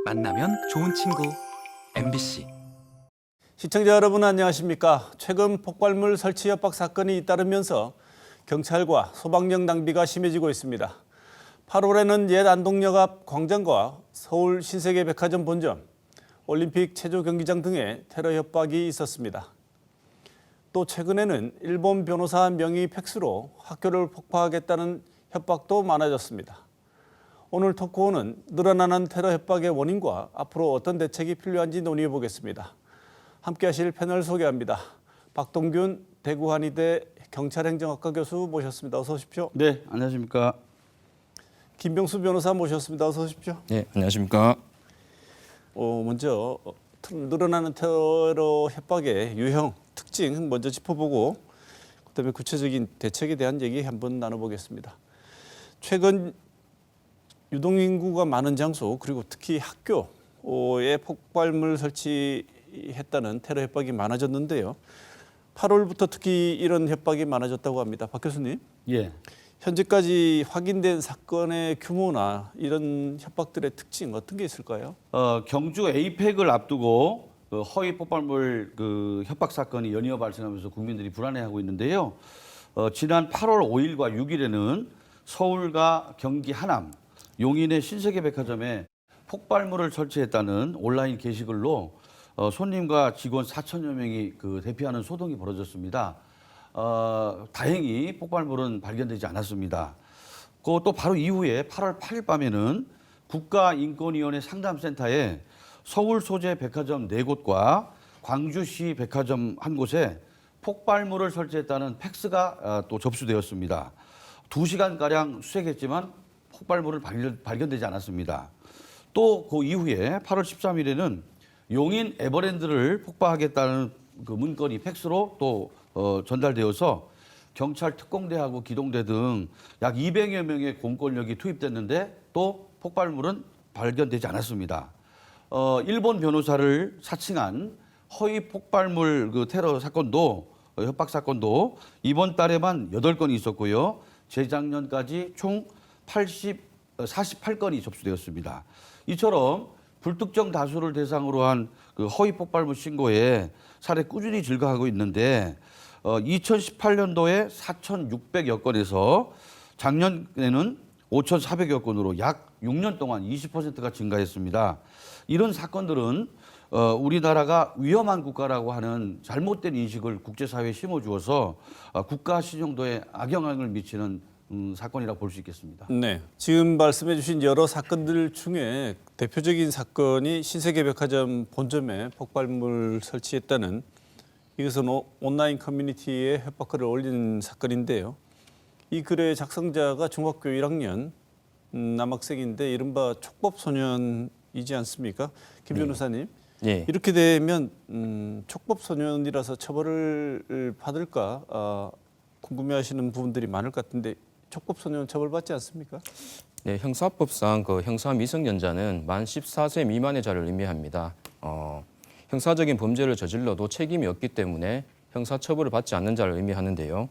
만나면 좋은 친구 MBC. 시청자 여러분 안녕하십니까? 최근 폭발물 설치 협박 사건이 잇따르면서 경찰과 소방력 낭비가 심해지고 있습니다. 8월에는 옛 안동역 앞 광장과 서울 신세계백화점 본점, 올림픽 체조 경기장 등에 테러 협박이 있었습니다. 또 최근에는 일본 변호사 명의 팩스로 학교를 폭파하겠다는 협박도 많아졌습니다. 오늘 토크호는 늘어나는 테러 협박의 원인과 앞으로 어떤 대책이 필요한지 논의해 보겠습니다. 함께하실 패널 소개합니다. 박동균 대구한의대 경찰행정학과 교수 모셨습니다. 어서 오십시오. 네, 안녕하십니까. 김병수 변호사 모셨습니다. 어서 오십시오. 네, 안녕하십니까. 먼저 늘어나는 테러 협박의 유형, 특징 먼저 짚어보고 그다음에 구체적인 대책에 대한 얘기 한번 나눠보겠습니다. 최근 유동인구가 많은 장소 그리고 특히 학교에 폭발물 설치했다는 테러 협박이 많아졌는데요. 8월부터 특히 이런 협박이 많아졌다고 합니다. 박 교수님. 예. 현재까지 확인된 사건의 규모나 이런 협박들의 특징 어떤 게 있을까요? 경주 에이펙을 앞두고 허위 폭발물 협박 사건이 연이어 발생하면서 국민들이 불안해하고 있는데요. 지난 8월 5일과 6일에는 서울과 경기 하남, 용인의 신세계백화점에 폭발물을 설치했다는 온라인 게시글로 손님과 직원 4천여 명이 대피하는 소동이 벌어졌습니다. 다행히 폭발물은 발견되지 않았습니다. 또 바로 이후에 8월 8일 밤에는 국가인권위원회 상담센터에 서울 소재 백화점 4곳과 광주시 백화점 1곳에 폭발물을 설치했다는 팩스가 또 접수되었습니다. 2시간가량 수색했지만 폭발물은 발견되지 않았습니다. 또 그 이후에 8월 13일에는 용인 에버랜드를 폭파하겠다는 문건이 팩스로 또 전달되어서 경찰 특공대하고 기동대 등 약 200여 명의 공권력이 투입됐는데 또 폭발물은 발견되지 않았습니다. 일본 변호사를 사칭한 허위 폭발물 테러 사건도 협박 사건도 이번 달에만 8건이 있었고요. 재작년까지 총 48건이 접수되었습니다. 이처럼 불특정 다수를 대상으로 한 허위 폭발물 신고에 사례 꾸준히 증가하고 있는데 2018년도에 4,600여 건에서 작년에는 5,400여 건으로 약 6년 동안 20%가 증가했습니다. 이런 사건들은 우리나라가 위험한 국가라고 하는 잘못된 인식을 국제사회에 심어주어서 국가 신용도에 악영향을 미치는 사건이라고 볼 수 있겠습니다. 네, 지금 말씀해 주신 여러 사건들 중에 대표적인 사건이 신세계백화점 본점에 폭발물 설치했다는 이것은 온라인 커뮤니티에 협박글을 올린 사건인데요. 이 글의 작성자가 중학교 1학년 남학생인데 이른바 촉법소년이지 않습니까? 김 변호사님. 네. 이렇게 되면 촉법소년이라서 처벌을 받을까 궁금해하시는 부분들이 많을 것 같은데 촉법소년 처벌받지 않습니까? 네, 형사법상 형사 미성년자는 만 14세 미만의 자를 의미합니다. 형사적인 범죄를 저질러도 책임이 없기 때문에 형사처벌을 받지 않는 자를 의미하는데요.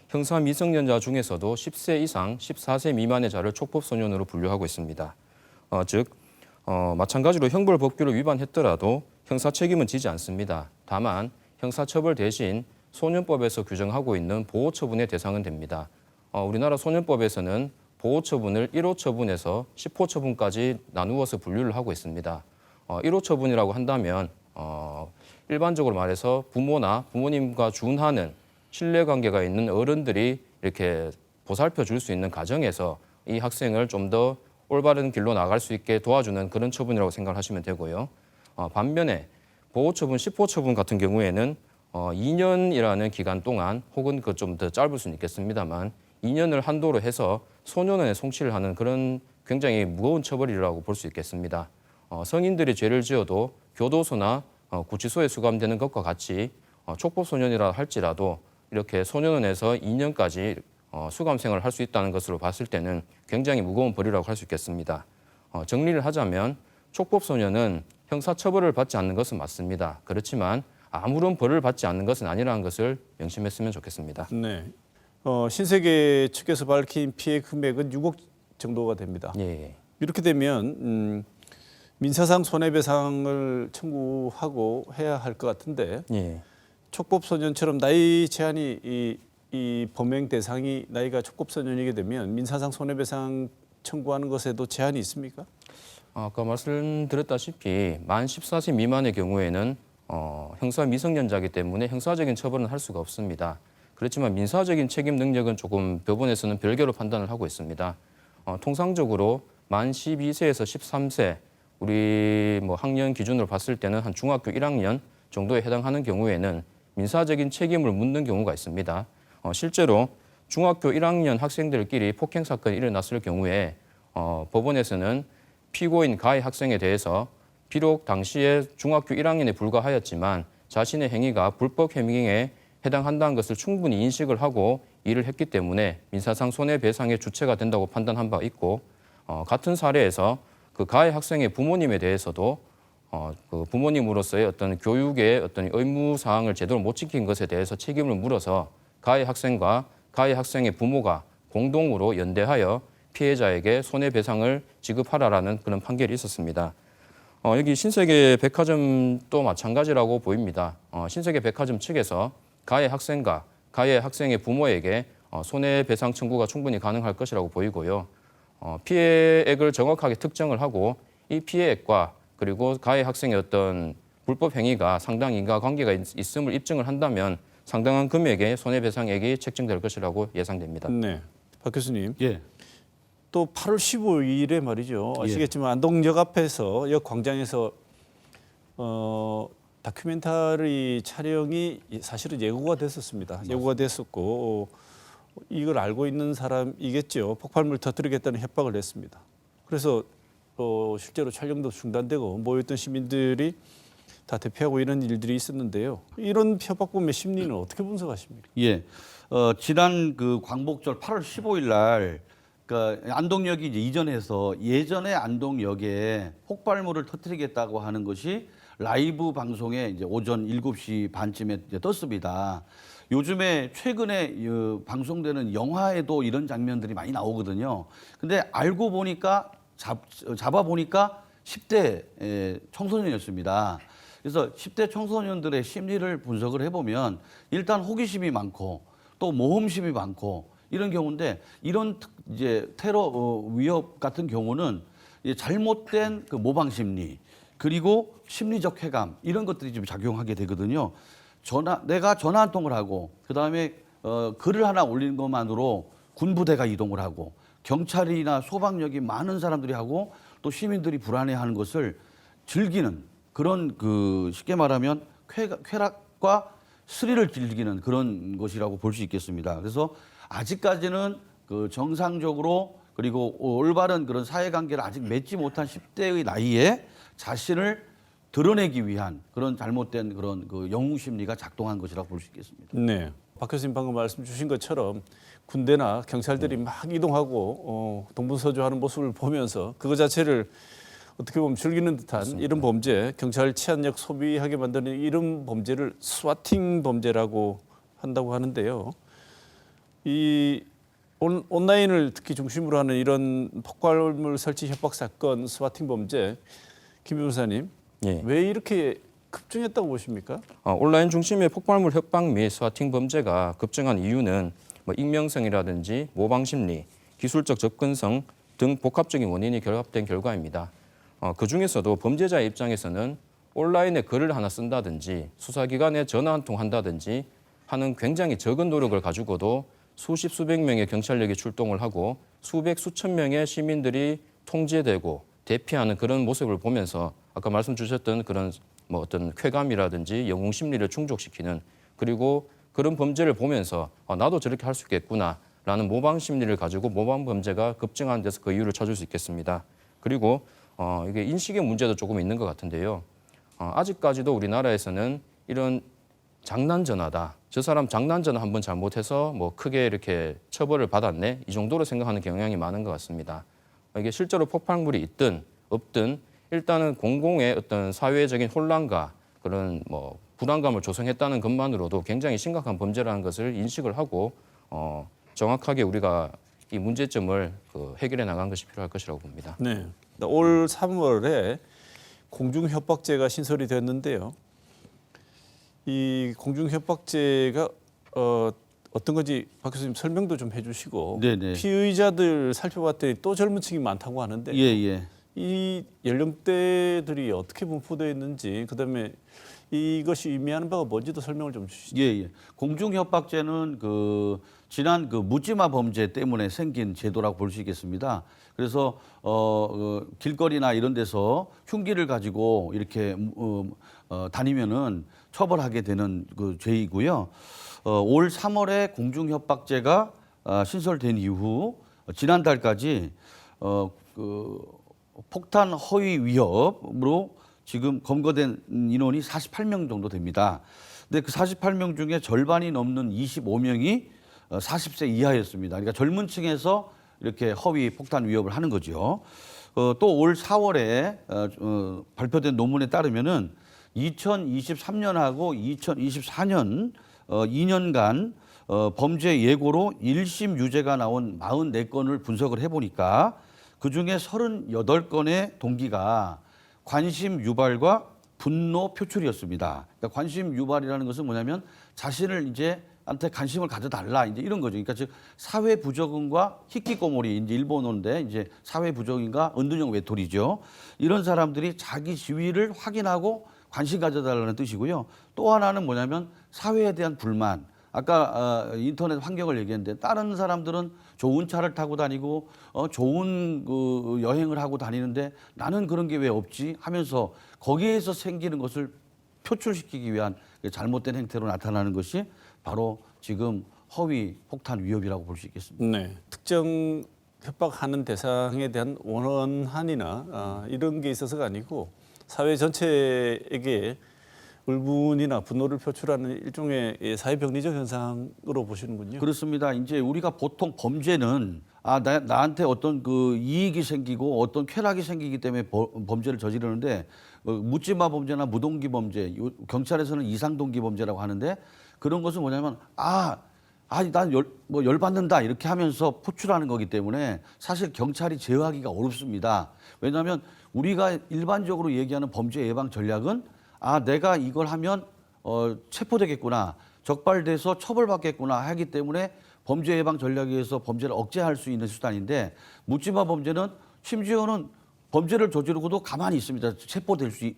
형사 미성년자 중에서도 10세 이상 14세 미만의 자를 촉법소년으로 분류하고 있습니다. 즉 마찬가지로 형벌법규를 위반했더라도 형사 책임은 지지 않습니다. 다만 형사처벌 대신 소년법에서 규정하고 있는 보호처분의 대상은 됩니다. 우리나라 소년법에서는 보호처분을 1호 처분에서 10호 처분까지 나누어서 분류를 하고 있습니다. 1호 처분이라고 한다면 일반적으로 말해서 부모나 부모님과 준하는 신뢰관계가 있는 어른들이 이렇게 보살펴 줄 수 있는 가정에서 이 학생을 좀 더 올바른 길로 나갈 수 있게 도와주는 그런 처분이라고 생각하시면 되고요. 반면에 보호처분 10호 처분 같은 경우에는 2년이라는 기간 동안 혹은 좀 더 짧을 수는 있겠습니다만 2년을 한도로 해서 소년원에 송치를 하는 그런 굉장히 무거운 처벌이라고 볼 수 있겠습니다. 성인들이 죄를 지어도 교도소나 구치소에 수감되는 것과 같이 촉법소년이라 할지라도 이렇게 소년원에서 2년까지 수감 생활을 할 수 있다는 것으로 봤을 때는 굉장히 무거운 벌이라고 할 수 있겠습니다. 정리를 하자면 촉법소년은 형사처벌을 받지 않는 것은 맞습니다. 그렇지만 아무런 벌을 받지 않는 것은 아니라는 것을 명심했으면 좋겠습니다. 네. 신세계 측에서 밝힌 피해 금액은 6억 정도가 됩니다. 예. 이렇게 되면 민사상 손해배상을 청구하고 해야 할 것 같은데 예. 촉법소년처럼 나이 제한이 이 범행 대상이 나이가 촉법소년이게 되면 민사상 손해배상 청구하는 것에도 제한이 있습니까? 아까 말씀드렸다시피 만 14세 미만의 경우에는 형사 미성년자이기 때문에 형사적인 처벌은 할 수가 없습니다. 그렇지만 민사적인 책임 능력은 조금 법원에서는 별개로 판단을 하고 있습니다. 통상적으로 만 12세에서 13세 우리 뭐 학년 기준으로 봤을 때는 한 중학교 1학년 정도에 해당하는 경우에는 민사적인 책임을 묻는 경우가 있습니다. 실제로 중학교 1학년 학생들끼리 폭행 사건이 일어났을 경우에 법원에서는 피고인 가해 학생에 대해서 비록 당시에 중학교 1학년에 불과하였지만 자신의 행위가 불법 행위에 해당한다는 것을 충분히 인식을 하고 일을 했기 때문에 민사상 손해배상의 주체가 된다고 판단한 바 있고 같은 사례에서 그 가해 학생의 부모님에 대해서도 그 부모님으로서의 어떤 교육의 어떤 의무 사항을 제대로 못 지킨 것에 대해서 책임을 물어서 가해 학생과 가해 학생의 부모가 공동으로 연대하여 피해자에게 손해배상을 지급하라라는 그런 판결이 있었습니다. 여기 신세계 백화점도 마찬가지라고 보입니다. 신세계 백화점 측에서 가해 학생과 가해 학생의 부모에게 손해배상 청구가 충분히 가능할 것이라고 보이고요. 피해액을 정확하게 특정을 하고 이 피해액과 그리고 가해 학생의 어떤 불법 행위가 상당 인과관계가 있음을 입증을 한다면 상당한 금액의 손해배상액이 책정될 것이라고 예상됩니다. 네, 박 교수님. 예. 또 8월 15일에 말이죠. 아시겠지만 안동역 앞에서 역 광장에서 다큐멘터리 촬영이 사실은 예고가 됐었습니다. 맞습니다. 예고가 됐었고 이걸 알고 있는 사람이겠죠. 폭발물 터뜨리겠다는 협박을 했습니다. 그래서 실제로 촬영도 중단되고 모였던 시민들이 다 대피하고 이런 일들이 있었는데요. 이런 협박범의 심리는 어떻게 분석하십니까? 예. 지난 그 광복절 8월 15일 날 그러니까 안동역이 이제 이전해서 예전에 안동역에 폭발물을 터뜨리겠다고 하는 것이 라이브 방송에 이제 오전 7시 반쯤에 이제 떴습니다. 요즘에 최근에 방송되는 영화에도 이런 장면들이 많이 나오거든요. 근데 알고 보니까 잡아 보니까 10대 청소년이었습니다. 그래서 10대 청소년들의 심리를 분석을 해보면 일단 호기심이 많고 또 모험심이 많고 이런 경우인데 이런 이제 테러 위협 같은 경우는 이제 잘못된 그 모방 심리 그리고 심리적 쾌감 이런 것들이 좀 작용하게 되거든요. 내가 전화 한 통을 하고 그다음에 글을 하나 올리는 것만으로 군부대가 이동을 하고 경찰이나 소방력이 많은 사람들이 하고 또 시민들이 불안해하는 것을 즐기는 그런 그 쉽게 말하면 쾌락과 스릴을 즐기는 그런 것이라고 볼 수 있겠습니다. 그래서 아직까지는 그 정상적으로 그리고 올바른 그런 사회관계를 아직 맺지 못한 10대의 나이에 자신을 드러내기 위한 그런 잘못된 그런 그 영웅 심리가 작동한 것이라고 볼 수 있겠습니다. 네, 박 교수님 방금 말씀 주신 것처럼 군대나 경찰들이 막 이동하고 동분서주하는 모습을 보면서 그거 자체를 어떻게 보면 즐기는 듯한 맞습니다. 이런 범죄, 경찰 치안력 소비하게 만드는 이런 범죄를 스와팅 범죄라고 한다고 하는데요. 이 온라인을 특히 중심으로 하는 이런 폭발물 설치 협박 사건, 스와팅 범죄, 김 변호사님, 예. 왜 이렇게 급증했다고 보십니까? 온라인 중심의 폭발물 협박 및 스와팅 범죄가 급증한 이유는 뭐 익명성이라든지 모방 심리, 기술적 접근성 등 복합적인 원인이 결합된 결과입니다. 그 중에서도 범죄자의 입장에서는 온라인에 글을 하나 쓴다든지 수사기관에 전화 한 통 한다든지 하는 굉장히 적은 노력을 가지고도 수십 수백 명의 경찰력이 출동을 하고 수백 수천 명의 시민들이 통제되고 대피하는 그런 모습을 보면서 아까 말씀 주셨던 그런 뭐 어떤 쾌감이라든지 영웅 심리를 충족시키는 그리고 그런 범죄를 보면서 나도 저렇게 할 수 있겠구나라는 모방 심리를 가지고 모방 범죄가 급증하는 데서 그 이유를 찾을 수 있겠습니다. 그리고 이게 인식의 문제도 조금 있는 것 같은데요. 아직까지도 우리나라에서는 이런 장난 전화다. 저 사람 장난 전화 한번 잘못해서 뭐 크게 이렇게 처벌을 받았네. 이 정도로 생각하는 경향이 많은 것 같습니다. 이게 실제로 폭발물이 있든 없든 일단은 공공의 어떤 사회적인 혼란과 그런 뭐 불안감을 조성했다는 것만으로도 굉장히 심각한 범죄라는 것을 인식을 하고 정확하게 우리가 이 문제점을 해결해 나간 것이 필요할 것이라고 봅니다. 네. 올 3월에 공중협박죄가 신설이 됐는데요. 이 공중협박죄가 어떤 건지 박 교수님 설명도 좀 해주시고 네네. 피의자들 살펴봤더니 또 젊은 층이 많다고 하는데 예. 이 연령대들이 어떻게 분포되어 있는지 그다음에 이것이 의미하는 바가 뭔지도 설명을 좀 주시죠. 예. 공중협박죄는 지난 묻지마 범죄 때문에 생긴 제도라고 볼 수 있겠습니다. 그래서 길거리나 이런 데서 흉기를 가지고 이렇게 다니면은 처벌하게 되는 그 죄이고요. 올 3월에 공중협박죄가 신설된 이후 지난달까지 폭탄 허위 위협으로 지금 검거된 인원이 48명 정도 됩니다. 근데 그 48명 중에 절반이 넘는 25명이 40세 이하였습니다. 그러니까 젊은 층에서 이렇게 허위 폭탄 위협을 하는 거죠. 또 올 4월에 발표된 논문에 따르면은 2023년하고 2024년 2년간 범죄 예고로 1심 유죄가 나온 44건을 분석을 해보니까 그중에 38건의 동기가 관심 유발과 분노 표출이었습니다. 그러니까 관심 유발이라는 것은 뭐냐면 자신을 이제 한테 관심을 가져달라 이제 이런 거죠. 그러니까 즉 사회 부적응과 히키코모리 이제 일본어인데 이제 사회 부적응과 은둔형 외톨이죠. 이런 사람들이 자기 지위를 확인하고 관심 가져달라는 뜻이고요. 또 하나는 뭐냐면 사회에 대한 불만. 아까 인터넷 환경을 얘기했는데 다른 사람들은 좋은 차를 타고 다니고 좋은 여행을 하고 다니는데 나는 그런 게 왜 없지 하면서 거기에서 생기는 것을 표출시키기 위한 잘못된 행태로 나타나는 것이 바로 지금 허위 폭탄 위협이라고 볼 수 있겠습니다. 네, 특정 협박하는 대상에 대한 원한이나 이런 게 있어서가 아니고 사회 전체에게 울분이나 분노를 표출하는 일종의 사회병리적 현상으로 보시는군요. 그렇습니다. 이제 우리가 보통 범죄는 나한테 어떤 그 이익이 생기고 어떤 쾌락이 생기기 때문에 범죄를 저지르는데 묻지마 범죄나 무동기 범죄, 경찰에서는 이상동기 범죄라고 하는데 그런 것은 뭐냐면 난 열받는다 이렇게 하면서 포출하는 거기 때문에 사실 경찰이 제어하기가 어렵습니다. 왜냐하면 우리가 일반적으로 얘기하는 범죄 예방 전략은 내가 이걸 하면 체포되겠구나, 적발돼서 처벌받겠구나 하기 때문에 범죄 예방 전략에 의해서 범죄를 억제할 수 있는 수단인데 묻지마 범죄는 심지어는 범죄를 저지르고도 가만히 있습니다.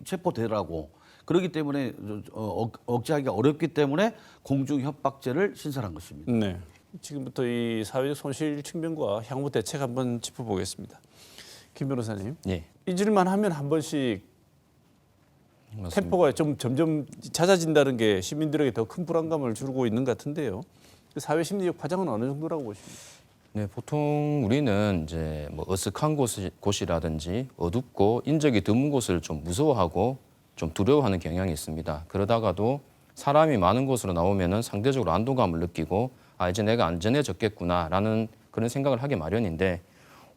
체포되라고. 그렇기 때문에 억제하기가 어렵기 때문에 공중협박죄를 신설한 것입니다. 네, 지금부터 이 사회적 손실 측면과 향후 대책 한번 짚어보겠습니다. 김 변호사님, 예. 잊을만 하면 한 번씩 맞습니다. 템포가 좀 점점 잦아진다는 게 시민들에게 더 큰 불안감을 주고 있는 것 같은데요. 사회 심리적 파장은 어느 정도라고 보십니까? 네, 보통 우리는 이제 뭐 어색한 곳이라든지 어둡고 인적이 드문 곳을 좀 무서워하고 좀 두려워하는 경향이 있습니다. 그러다가도 사람이 많은 곳으로 나오면은 상대적으로 안도감을 느끼고 이제 내가 안전해졌겠구나라는 그런 생각을 하기 마련인데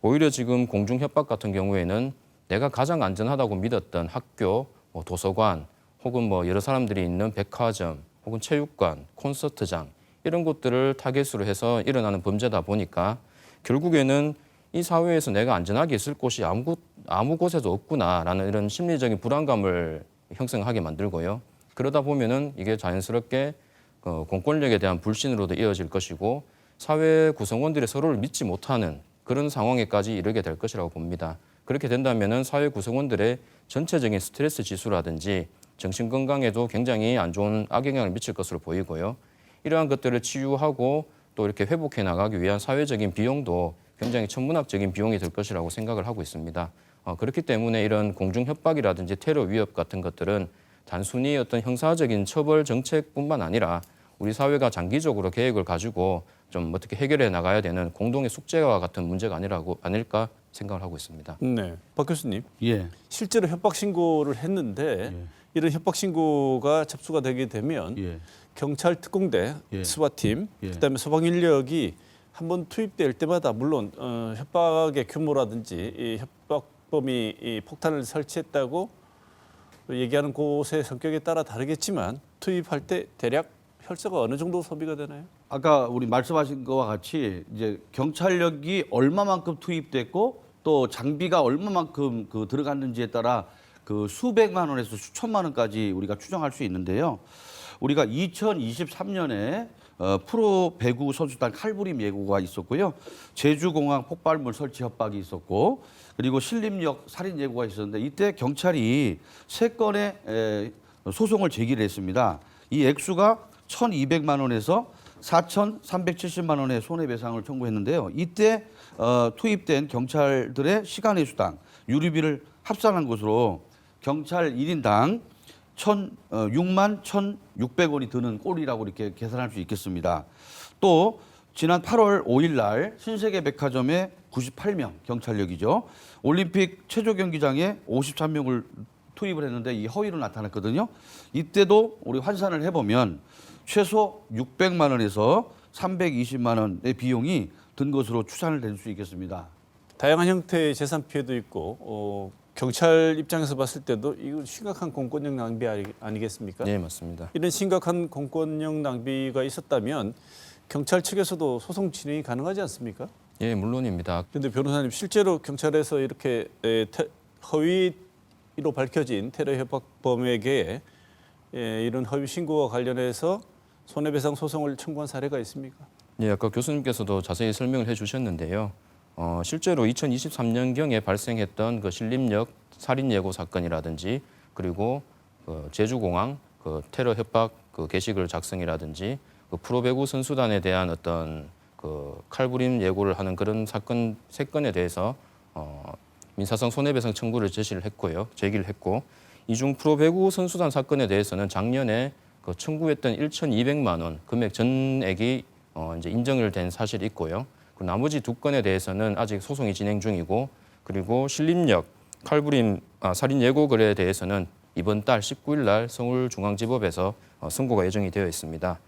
오히려 지금 공중협박 같은 경우에는 내가 가장 안전하다고 믿었던 학교, 도서관 혹은 뭐 여러 사람들이 있는 백화점 혹은 체육관, 콘서트장 이런 곳들을 타겟으로 해서 일어나는 범죄다 보니까 결국에는 이 사회에서 내가 안전하게 있을 곳이 아무 곳에도 없구나라는 이런 심리적인 불안감을 형성하게 만들고요. 그러다 보면은 이게 자연스럽게 공권력에 대한 불신으로도 이어질 것이고 사회 구성원들이 서로를 믿지 못하는 그런 상황에까지 이르게 될 것이라고 봅니다. 그렇게 된다면은 사회 구성원들의 전체적인 스트레스 지수라든지 정신 건강에도 굉장히 안 좋은 악영향을 미칠 것으로 보이고요. 이러한 것들을 치유하고 또 이렇게 회복해 나가기 위한 사회적인 비용도 굉장히 천문학적인 비용이 될 것이라고 생각을 하고 있습니다. 그렇기 때문에 이런 공중협박이라든지 테러 위협 같은 것들은 단순히 어떤 형사적인 처벌 정책뿐만 아니라 우리 사회가 장기적으로 계획을 가지고 좀 어떻게 해결해 나가야 되는 공동의 숙제와 같은 문제가 아닐까 생각을 하고 있습니다. 네, 박 교수님. 예. 실제로 협박 신고를 했는데 이런 협박 신고가 접수가 되게 되면 예. 경찰 특공대, 예. 수사팀, 예. 그다음에 소방 인력이 한번 투입될 때마다 물론 협박의 규모라든지 이 협박범이 이 폭탄을 설치했다고 얘기하는 곳의 성격에 따라 다르겠지만 투입할 때 대략 혈서가 어느 정도 소비가 되나요? 아까 우리 말씀하신 것과 같이 이제 경찰력이 얼마만큼 투입됐고 또 장비가 얼마만큼 들어갔는지에 따라 그 수백만 원에서 수천만 원까지 우리가 추정할 수 있는데요. 우리가 2023년에 프로 배구 선수단 칼부림 예고가 있었고요. 제주공항 폭발물 설치 협박이 있었고, 그리고 신림역 살인 예고가 있었는데 이때 경찰이 3건의 소송을 제기를 했습니다. 이 액수가 1,200만 원에서 4,370만 원의 손해배상을 청구했는데요. 이때 투입된 경찰들의 시간의 수당, 유류비를 합산한 것으로 경찰 1인당 6만 1,600원이 드는 꼴이라고 이렇게 계산할 수 있겠습니다. 또 지난 8월 5일 날 신세계백화점에 98명 경찰력이죠. 올림픽 체조 경기장에 53명을 투입을 했는데 이 허위로 나타났거든요. 이때도 우리 환산을 해보면 최소 600만 원에서 320만 원의 비용이 든 것으로 추산을 될 수 있겠습니다. 다양한 형태의 재산 피해도 있고 경찰 입장에서 봤을 때도 이거 심각한 공권력 낭비 아니겠습니까? 네, 맞습니다. 이런 심각한 공권력 낭비가 있었다면 경찰 측에서도 소송 진행이 가능하지 않습니까? 예, 물론입니다. 그런데 변호사님 실제로 경찰에서 이렇게 허위로 밝혀진 테러 협박범에게 이런 허위 신고와 관련해서 손해배상 소송을 청구한 사례가 있습니까? 예, 아까 교수님께서도 자세히 설명을 해주셨는데요. 실제로 2023년경에 발생했던 그 신림역 살인 예고 사건이라든지 그리고 제주공항 그 테러 협박 그 게시글 작성이라든지 그 프로배구 선수단에 대한 어떤 그 칼부림 예고를 하는 그런 사건 3건에 대해서 민사상 손해배상 청구를 제기를 했고 이 중 프로배구 선수단 사건에 대해서는 작년에 그 청구했던 1,200만 원 금액 전액이 이제 인정을 된 사실이 있고요. 그 나머지 2건에 대해서는 아직 소송이 진행 중이고, 그리고 신림역 칼부림 살인 예고 글에 대해서는 이번 달 19일 날 서울중앙지법에서 선고가 예정이 되어 있습니다.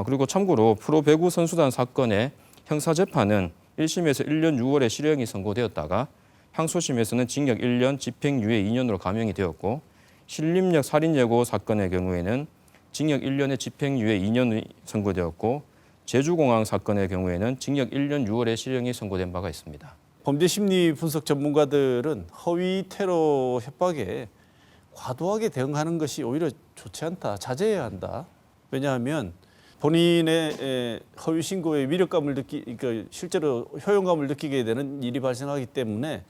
그리고 참고로 프로배구 선수단 사건의 형사재판은 1심에서 1년 6월에 실형이 선고되었다가 항소심에서는 징역 1년, 집행유예 2년으로 감형이 되었고, 신림역 살인 예고 사건의 경우에는 징역 1년에 집행유예 2년이 선고되었고, 제주공항 사건의 경우에는 징역 1년 6월에 실형이 선고된 바가 있습니다. 범죄 심리 분석 전문가들은 허위 테러 협박에 과도하게 대응하는 것이 오히려 좋지 않다, 자제해야 한다. 왜냐하면 본인의 허위 신고의 위력감을 그러니까 실제로 효용감을 느끼게 되는 일이 발생하기 때문에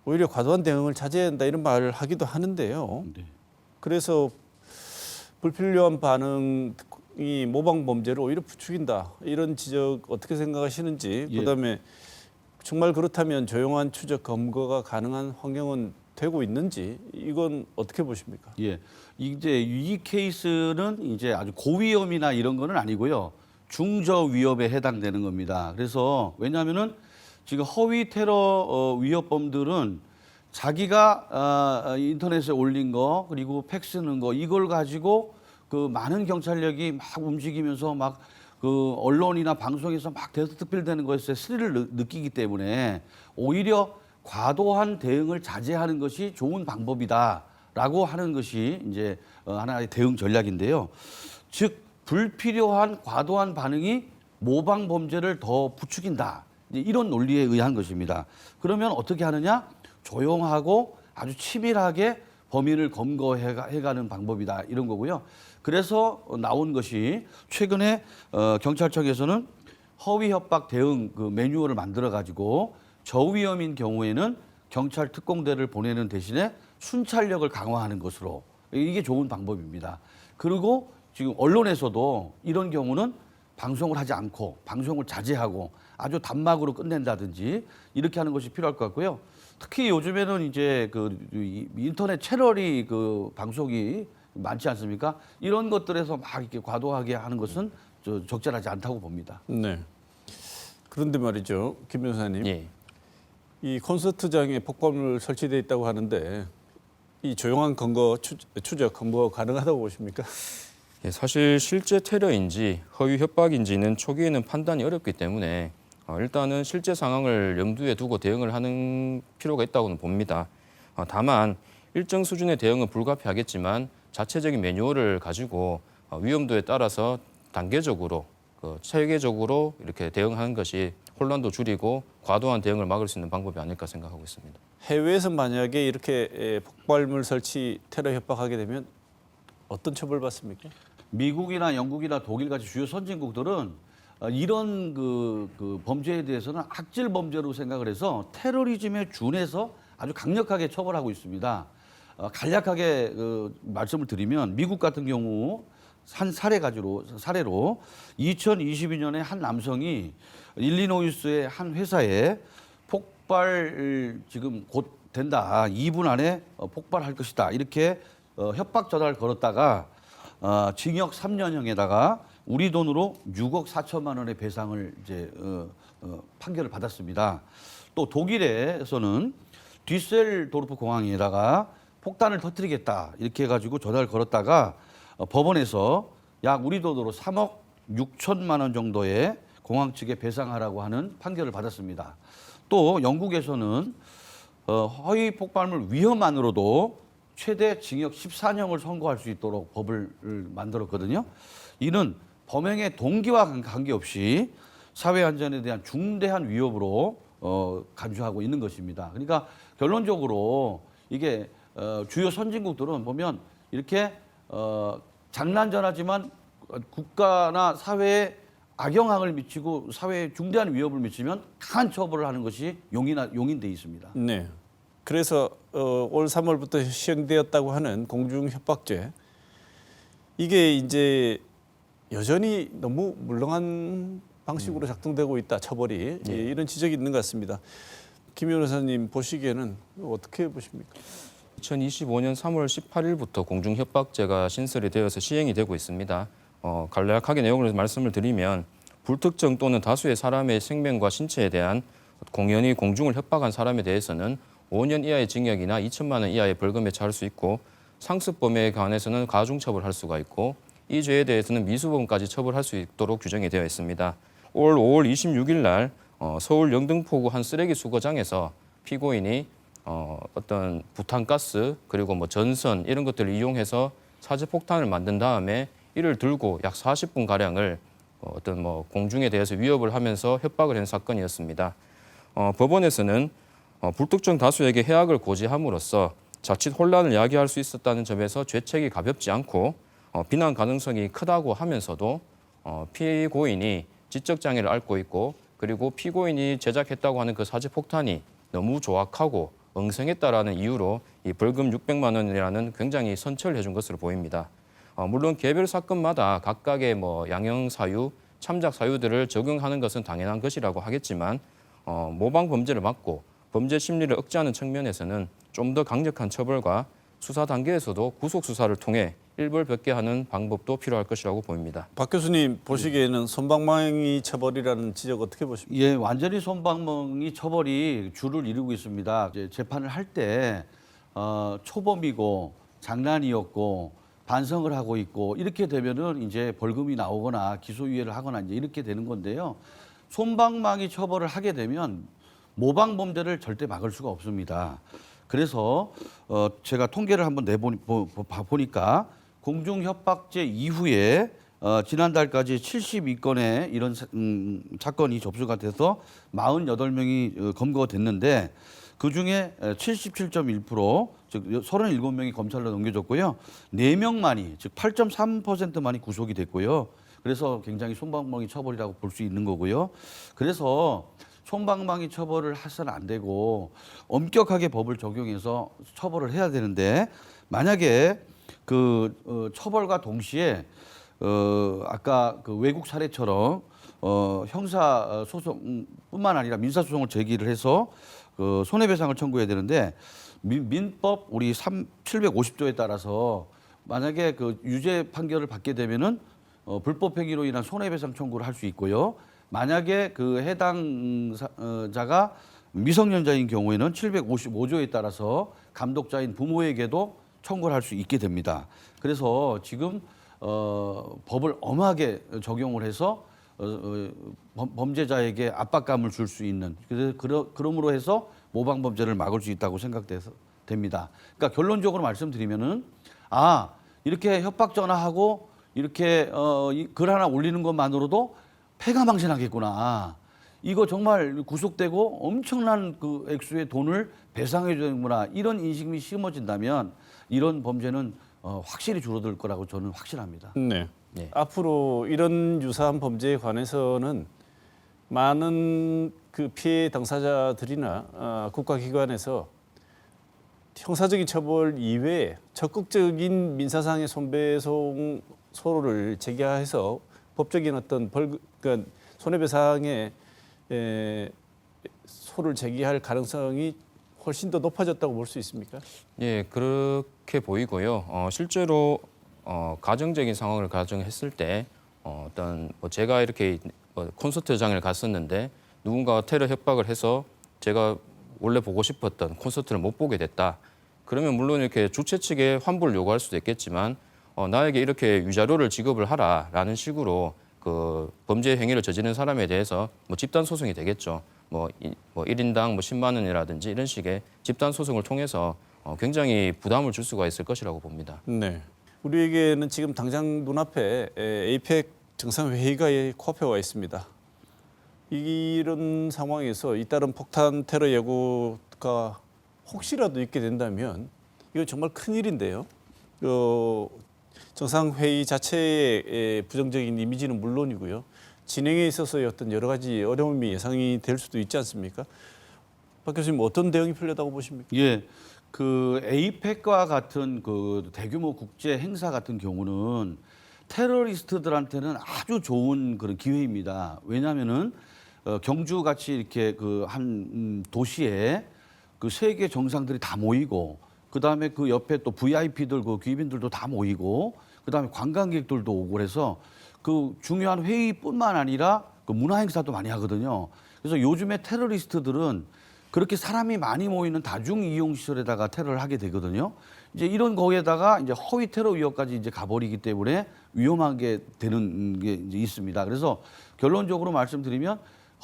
오히려 과도한 대응을 자제해야 한다 이런 말을 하기도 하는데요. 네. 그래서 불필요한 반응이 모방 범죄를 오히려 부추긴다 이런 지적 어떻게 생각하시는지, 예. 그다음에 정말 그렇다면 조용한 추적 검거가 가능한 환경은 되고 있는지 이건 어떻게 보십니까? 예, 이제 이 케이스는 이제 아주 고위험이나 이런 거는 아니고요. 중저 위협에 해당되는 겁니다. 그래서 왜냐하면은 지금 허위 테러 위협범들은 자기가 인터넷에 올린 거 그리고 팩스 넣은 거 이걸 가지고 그 많은 경찰력이 막 움직이면서 막 그 언론이나 방송에서 막 대서특필되는 것에 스릴을 느끼기 때문에 오히려 과도한 대응을 자제하는 것이 좋은 방법이다라고 하는 것이 이제 하나의 대응 전략인데요. 즉 불필요한 과도한 반응이 모방 범죄를 더 부추긴다. 이제 이런 논리에 의한 것입니다. 그러면 어떻게 하느냐? 조용하고 아주 치밀하게 범인을 검거해가는 방법이다. 이런 거고요. 그래서 나온 것이 최근에 경찰청에서는 허위 협박 대응 그 매뉴얼을 만들어 가지고 저위험인 경우에는 경찰 특공대를 보내는 대신에 순찰력을 강화하는 것으로, 이게 좋은 방법입니다. 그리고 지금 언론에서도 이런 경우는 방송을 하지 않고 방송을 자제하고 아주 단막으로 끝낸다든지 이렇게 하는 것이 필요할 것 같고요. 특히 요즘에는 이제 그 인터넷 채널이 그 방송이 많지 않습니까? 이런 것들에서 막 이렇게 과도하게 하는 것은 적절하지 않다고 봅니다. 네. 그런데 말이죠, 김 변호사님. 예. 이 콘서트장에 폭발물 설치되어 있다고 하는데 이 조용한 검거 추적 검거 가능하다고 보십니까? 예, 사실 실제 테러인지 허위 협박인지는 초기에는 판단이 어렵기 때문에 일단은 실제 상황을 염두에 두고 대응을 하는 필요가 있다고는 봅니다. 다만 일정 수준의 대응은 불가피하겠지만 자체적인 매뉴얼을 가지고 위험도에 따라서 단계적으로 체계적으로 이렇게 대응하는 것이 혼란도 줄이고 과도한 대응을 막을 수 있는 방법이 아닐까 생각하고 있습니다. 해외에서 만약에 이렇게 폭발물 설치 테러 협박하게 되면 어떤 처벌 받습니까? 미국이나 영국이나 독일 같이 주요 선진국들은 이런 그 범죄에 대해서는 악질 범죄로 생각을 해서 테러리즘에 준해서 아주 강력하게 처벌하고 있습니다. 간략하게 말씀을 드리면 미국 같은 경우 한 사례로 2022년에 한 남성이 일리노이스의 한 회사에 폭발 지금 곧 된다. 2분 안에 폭발할 것이다. 이렇게 협박 전화를 걸었다가 징역 3년형에다가 우리 돈으로 6억 4천만 원의 배상을 이제 판결을 받았습니다. 또 독일에서는 뒤셀도르프 공항에다가 폭탄을 터뜨리겠다 이렇게 해가지고 전화를 걸었다가 법원에서 약 우리 돈으로 3억 6천만 원 정도의 공항 측에 배상하라고 하는 판결을 받았습니다. 또 영국에서는 허위 폭발물 위험만으로도 최대 징역 14년을 선고할 수 있도록 법을 만들었거든요. 이는 범행의 동기와 관계없이 사회 안전에 대한 중대한 위협으로 간주하고 있는 것입니다. 그러니까 결론적으로 이게 주요 선진국들은 보면 이렇게 장난전하지만 국가나 사회에 악영향을 미치고 사회에 중대한 위협을 미치면 강한 처벌을 하는 것이 용인돼 있습니다. 네. 그래서 올 3월부터 시행되었다고 하는 공중협박죄 이게 이제 여전히 너무 물렁한 방식으로 작동되고 있다 처벌이 이런 지적이 있는 것 같습니다. 김 변호사님 보시기에는 어떻게 보십니까? 2025년 3월 18일부터 공중협박죄가 신설이 되어서 시행이 되고 있습니다. 간략하게 내용을 말씀을 드리면 불특정 또는 다수의 사람의 생명과 신체에 대한 공연히 공중을 협박한 사람에 대해서는 5년 이하의 징역이나 2천만 원 이하의 벌금에 처할 수 있고 상습범에 관해서는 가중처벌할 수가 있고 이 죄에 대해서는 미수범까지 처벌할 수 있도록 규정이 되어 있습니다. 올 5월 26일 날 서울 영등포구 한 쓰레기 수거장에서 피고인이 어떤 부탄가스 그리고 뭐 전선 이런 것들을 이용해서 사제폭탄을 만든 다음에 이를 들고 약 40분 가량을 어떤 뭐 공중에 대해서 위협을 하면서 협박을 한 사건이었습니다. 법원에서는 불특정 다수에게 해악을 고지함으로써 자칫 혼란을 야기할 수 있었다는 점에서 죄책이 가볍지 않고 비난 가능성이 크다고 하면서도 피고인이 지적 장애를 앓고 있고 그리고 피고인이 제작했다고 하는 그 사제폭탄이 너무 조악하고 엉성했다라는 이유로 이 벌금 600만 원이라는 굉장히 선처를 해준 것으로 보입니다. 물론 개별 사건마다 각각의 뭐 양형 사유, 참작 사유들을 적용하는 것은 당연한 것이라고 하겠지만 모방 범죄를 막고 범죄 심리를 억제하는 측면에서는 좀 더 강력한 처벌과 수사 단계에서도 구속 수사를 통해 일벌백계 하는 방법도 필요할 것이라고 보입니다. 박 교수님 보시기에는 솜방망이 처벌이라는 지적 어떻게 보십니까? 예, 완전히 솜방망이 처벌이 주를 이루고 있습니다. 이제 재판을 할 때 초범이고 장난이었고 반성을 하고 있고 이렇게 되면은 이제 벌금이 나오거나 기소유예를 하거나 이제 이렇게 되는 건데요. 솜방망이 처벌을 하게 되면 모방 범죄를 절대 막을 수가 없습니다. 그래서 제가 통계를 한번 보니까 공중협박죄 이후에 지난달까지 72건의 이런 사건이 접수가 돼서 48명이 검거가 됐는데 그중에 77.1%, 즉 37명이 검찰로 넘겨졌고요. 4명만이, 즉 8.3%만이 구속이 됐고요. 그래서 굉장히 솜방망이 처벌이라고 볼 수 있는 거고요. 그래서 솜방망이 처벌을 해서는 안 되고 엄격하게 법을 적용해서 처벌을 해야 되는데 만약에 그 처벌과 동시에 아까 그 외국 사례처럼 형사 소송뿐만 아니라 민사 소송을 제기를 해서 그 손해배상을 청구해야 되는데 민법 우리 750조에 따라서 만약에 그 유죄 판결을 받게 되면은 불법 행위로 인한 손해배상 청구를 할 수 있고요. 만약에 그 해당자가 미성년자인 경우에는 755조에 따라서 감독자인 부모에게도 청구를 할 수 있게 됩니다. 그래서 지금 법을 엄하게 적용을 해서 범죄자에게 압박감을 줄 수 있는 그러므로 해서 모방 범죄를 막을 수 있다고 생각됩니다. 그러니까 결론적으로 말씀드리면은 이렇게 협박 전화하고 이렇게 글 하나 올리는 것만으로도 패가 망신하겠구나. 이거 정말 구속되고 엄청난 그 액수의 돈을 배상해 줘야 되는구나 이런 인식이 심어진다면 이런 범죄는 확실히 줄어들 거라고 저는 확신합니다. 네. 네. 앞으로 이런 유사한 범죄에 관해서는 많은 그 피해 당사자들이나 국가기관에서 형사적인 처벌 이외에 적극적인 민사상의 손배송소를 제기해서 법적인 어떤 그러니까 손해배상의 소를 제기할 가능성이 훨씬 더 높아졌다고 볼 수 있습니까? 예, 그렇게 보이고요. 실제로 가정적인 상황을 가정했을 때 어떤 제가 이렇게 콘서트장을 갔었는데 누군가가 테러 협박을 해서 제가 원래 보고 싶었던 콘서트를 못 보게 됐다. 그러면 물론 이렇게 주최 측에 환불을 요구할 수도 있겠지만 나에게 이렇게 위자료를 지급을 하라라는 식으로 그 범죄 행위를 저지른 사람에 대해서 뭐 집단 소송이 되겠죠. 뭐 1인당 뭐 10만 원이라든지 이런 식의 집단 소송을 통해서 굉장히 부담을 줄 수가 있을 것이라고 봅니다. 네. 우리에게는 지금 당장 눈앞에 에이펙 정상회의가 코앞에 와 있습니다. 이런 상황에서 잇따른 폭탄 테러 예고가 혹시라도 있게 된다면 이거 정말 큰일인데요. 정상회의 자체의 부정적인 이미지는 물론이고요. 진행에 있어서의 어떤 여러 가지 어려움이 예상이 될 수도 있지 않습니까? 박 교수님 어떤 대응이 필요하다고 보십니까? 예, 그 에이펙과 같은 그 대규모 국제 행사 같은 경우는 테러리스트들한테는 아주 좋은 그런 기회입니다. 왜냐하면은 경주 같이 이렇게 그 한 도시에 그 세계 정상들이 다 모이고 그 다음에 그 옆에 또 VIP들 그 귀빈들도 다 모이고 그 다음에 관광객들도 오고 그래서 그 중요한 회의뿐만 아니라 그 문화 행사도 많이 하거든요. 그래서 요즘에 테러리스트들은 그렇게 사람이 많이 모이는 다중 이용 시설에다가 테러를 하게 되거든요. 이제 이런 거에다가 이제 허위 테러 위협까지 이제 가버리기 때문에 위험하게 되는 게 이제 있습니다. 그래서 결론적으로 말씀드리면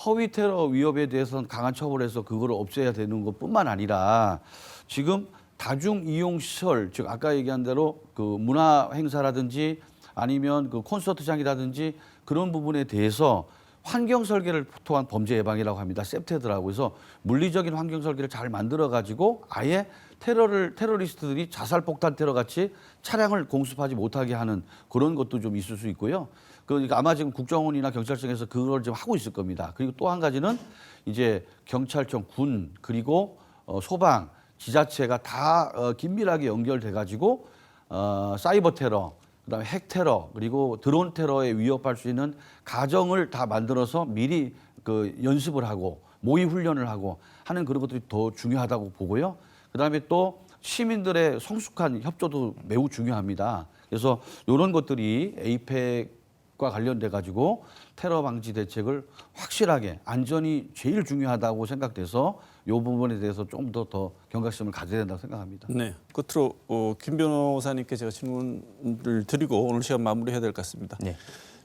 허위 테러 위협에 대해서는 강한 처벌해서 그거를 없애야 되는 것뿐만 아니라 지금 다중 이용 시설, 즉 아까 얘기한 대로 그 문화 행사라든지 아니면 그 콘서트장이라든지 그런 부분에 대해서 환경 설계를 통한 범죄 예방이라고 합니다. 셉테드라고 해서 물리적인 환경 설계를 잘 만들어 가지고 아예 테러리스트들이 자살 폭탄 테러 같이 차량을 공습하지 못하게 하는 그런 것도 좀 있을 수 있고요. 그러니까 아마 지금 국정원이나 경찰청에서 그걸 지금 하고 있을 겁니다. 그리고 또 한 가지는 이제 경찰청, 군 그리고 소방, 지자체가 다 긴밀하게 연결돼 가지고 사이버 테러, 그다음에 핵 테러 그리고 드론 테러에 위협할 수 있는 가정을 다 만들어서 미리 그 연습을 하고 모의 훈련을 하고 하는 그런 것들이 더 중요하다고 보고요. 그다음에 또 시민들의 성숙한 협조도 매우 중요합니다. 그래서 이런 것들이 에이펙과 관련돼 가지고 테러 방지 대책을 확실하게 안전이 제일 중요하다고 생각돼서 이 부분에 대해서 좀 더 경각심을 가져야 된다고 생각합니다. 네. 끝으로 김 변호사님께 제가 질문을 드리고 오늘 시간 마무리해야 될 것 같습니다. 네.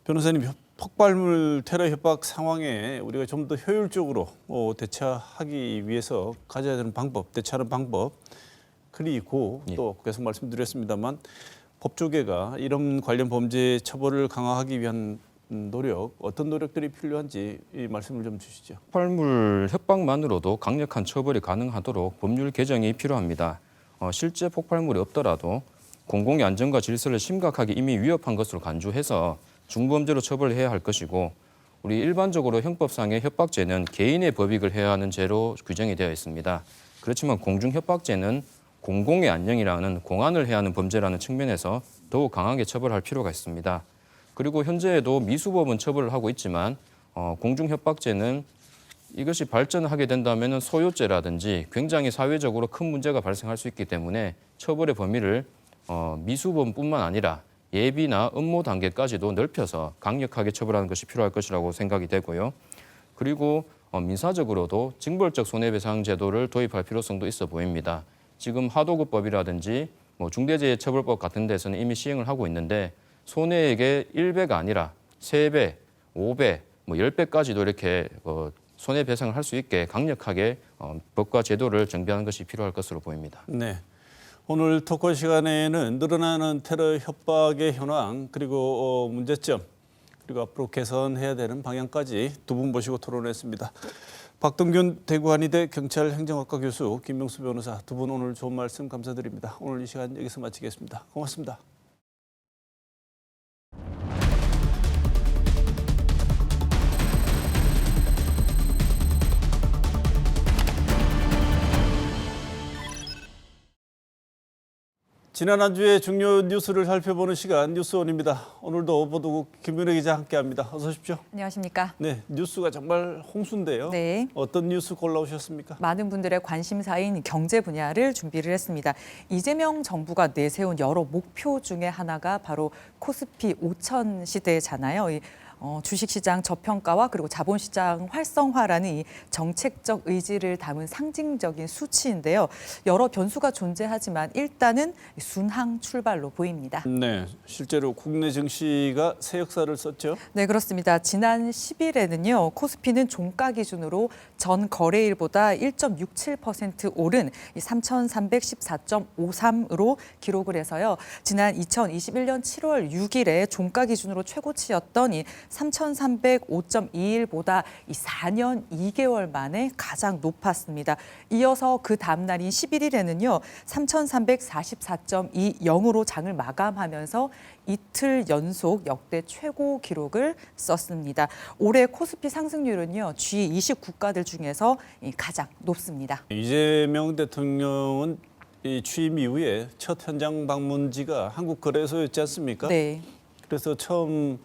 변호사님, 폭발물 테러 협박 상황에 우리가 좀 더 효율적으로 대처하기 위해서 가져야 되는 방법, 대처하는 방법 그리고 또 계속 말씀드렸습니다만 법조계가 이런 관련 범죄 처벌을 강화하기 위한 노력, 어떤 노력들이 필요한지 이 말씀을 좀 주시죠. 폭발물 협박만으로도 강력한 처벌이 가능하도록 법률 개정이 필요합니다. 실제 폭발물이 없더라도 공공의 안전과 질서를 심각하게 이미 위협한 것으로 간주해서 중범죄로 처벌해야 할 것이고 우리 일반적으로 형법상의 협박죄는 개인의 법익을 해야 하는 죄로 규정이 되어 있습니다. 그렇지만 공중협박죄는 공공의 안녕이라는 공안을 해야 하는 범죄라는 측면에서 더욱 강하게 처벌할 필요가 있습니다. 그리고 현재에도 미수법은 처벌을 하고 있지만 공중협박죄는 이것이 발전하게 된다면 소요죄라든지 굉장히 사회적으로 큰 문제가 발생할 수 있기 때문에 처벌의 범위를 미수범뿐만 아니라 예비나 음모 단계까지도 넓혀서 강력하게 처벌하는 것이 필요할 것이라고 생각이 되고요. 그리고 민사적으로도 징벌적 손해배상 제도를 도입할 필요성도 있어 보입니다. 지금 하도급법이라든지 중대재해처벌법 같은 데서는 이미 시행을 하고 있는데 손해액의 1배가 아니라 3배, 5배, 10배까지도 이렇게 손해배상을 할 수 있게 강력하게 법과 제도를 정비하는 것이 필요할 것으로 보입니다. 네. 오늘 토크 시간에는 늘어나는 테러 협박의 현황 그리고 문제점 그리고 앞으로 개선해야 되는 방향까지 두 분 모시고 토론했습니다. 박동균 대구한의대 경찰행정학과 교수, 김명수 변호사 두 분 오늘 좋은 말씀 감사드립니다. 오늘 이 시간 여기서 마치겠습니다. 고맙습니다. 지난 한 주의 중요 뉴스를 살펴보는 시간 뉴스원입니다. 오늘도 보도국 김윤혜 기자 함께합니다. 어서 오십시오. 안녕하십니까? 네, 뉴스가 정말 홍수인데요. 네. 어떤 뉴스 골라오셨습니까? 많은 분들의 관심사인 경제 분야를 준비를 했습니다. 이재명 정부가 내세운 여러 목표 중에 하나가 바로 코스피 5천 시대잖아요. 주식시장 저평가와 그리고 자본시장 활성화라는 이 정책적 의지를 담은 상징적인 수치인데요. 여러 변수가 존재하지만 일단은 순항 출발로 보입니다. 네, 실제로 국내 증시가 새 역사를 썼죠. 네, 그렇습니다. 지난 10일에는요, 코스피는 종가 기준으로 전 거래일보다 1.67% 오른 3,314.53으로 기록을 해서요. 지난 2021년 7월 6일에 종가 기준으로 최고치였던 이 3,305.21보다 이 4년 2개월 만에 가장 높았습니다. 이어서 그 다음 날인 11일에는요, 3,344.20으로 장을 마감하면서 이틀 연속 역대 최고 기록을 썼습니다. 올해 코스피 상승률은요, G20 국가들 중에서 가장 높습니다. 이재명 대통령은 이 취임 이후에 첫 현장 방문지가 한국거래소였지 않습니까? 네. 그래서 처음